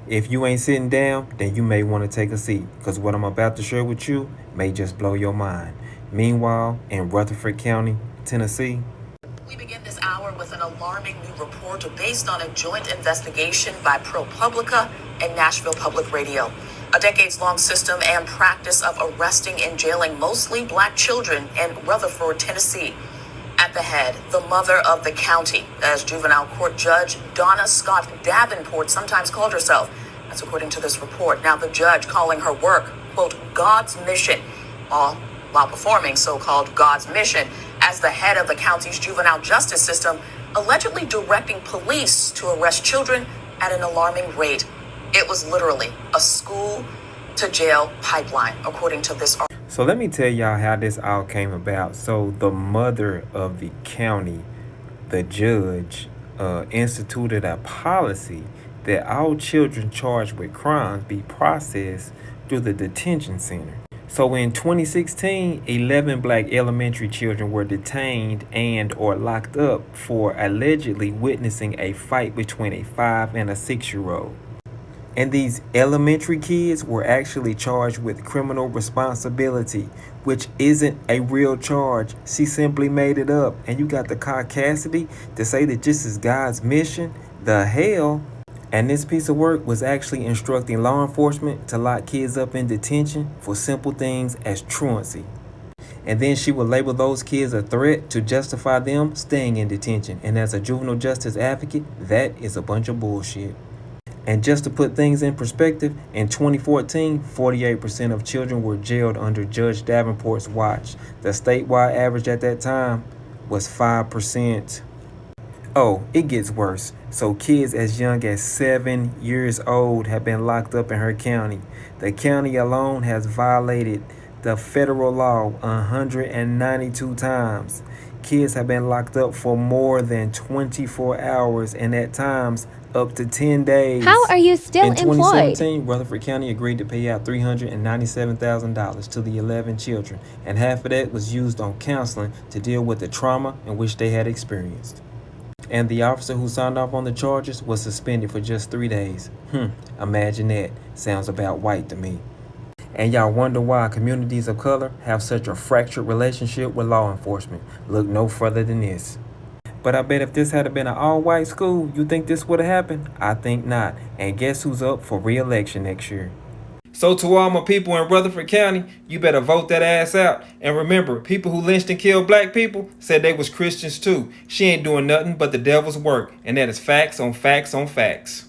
If you ain't sitting down, then you may want to take a seat, because what I'm about to share with you may just blow your mind. Meanwhile, in Rutherford County, Tennessee, we begin this hour with an alarming new report based on a joint investigation by ProPublica and Nashville Public Radio. A decades-long system and practice of arresting and jailing mostly black children in Rutherford, Tennessee. At the head, the mother of the county, as juvenile court judge Donna Scott Davenport sometimes called herself. That's according to this report. Now the judge calling her work, quote, God's mission, all while performing so-called God's mission as the head of the county's juvenile justice system, allegedly directing police to arrest children at an alarming rate. It was literally a school to jail pipeline, according to this article. So let me tell y'all how this all came about. So the mother of the county, the judge, instituted a policy that all children charged with crimes be processed through the detention center. So in 2016, 11 black elementary children were detained and or locked up for allegedly witnessing a fight between a 5 and a 6-year-old. And these elementary kids were actually charged with criminal responsibility, which isn't a real charge. She simply made it up. And you got the caucasity to say that this is God's mission? The hell? And this piece of work was actually instructing law enforcement to lock kids up in detention for simple things as truancy. And then she would label those kids a threat to justify them staying in detention. And as a juvenile justice advocate, that is a bunch of bullshit. And just to put things in perspective, in 2014, 48% of children were jailed under Judge Davenport's watch. The statewide average at that time was 5%. Oh, it gets worse. So kids as young as 7 years old have been locked up in her county. The county alone has violated the federal law 192 times. Kids have been locked up for more than 24 hours and at times up to 10 days. How are you still employed? In 2017, Rutherford County agreed to pay out $397,000 to the 11 children, and half of that was used on counseling to deal with the trauma in which they had experienced. And the officer who signed off on the charges was suspended for just 3 days. Imagine that. Sounds about white to me. And y'all wonder why communities of color have such a fractured relationship with law enforcement. Look no further than this. But I bet if this had been an all-white school, you think this would have happened? I think not. And guess who's up for re-election next year? So to all my people in Rutherford County, you better vote that ass out. And remember, people who lynched and killed black people said they was Christians too. She ain't doing nothing but the devil's work. And that is facts on facts on facts.